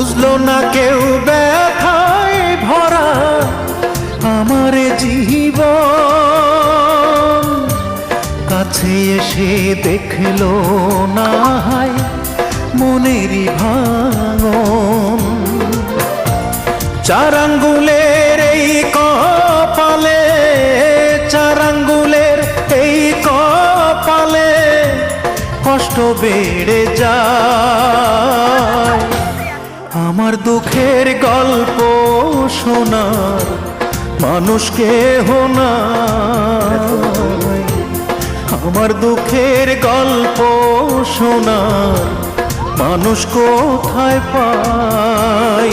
বুঝলো না কেউ ব্যথায় ভরা আমার জীবন, কাছে এসে দেখলো না হায় মনেরই ভাঙন। চার আঙ্গুলের এই কপালে, চার আঙ্গুলের এই কপালে কষ্ট বেড়ে যায়। আমার দুঃখের গল্প শোনার মানুষ কেহ নাই, আমার দুঃখের গল্প শোনার মানুষ কোথায় পাই।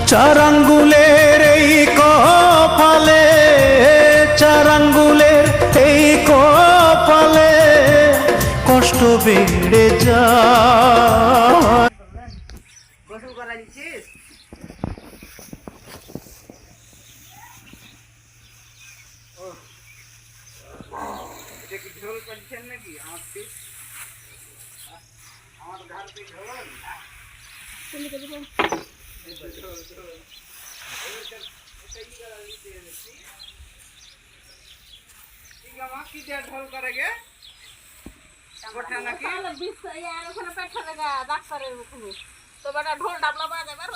চার আঙ্গুলের এই কপালে, চার আঙ্গুলের এই কপালে কষ্ট বেড়ে যায়। গোসল করা দিচ্ছিস? এটা কি ঝোল করছেন নাকি? আমার পিস, আমার ঘর পিস ঝোল। কি দিয়ে ঝোল করে গে? গোটা নাকি? ডাক্তারের তো বেটা ঢোল ডাবলা বাজাবার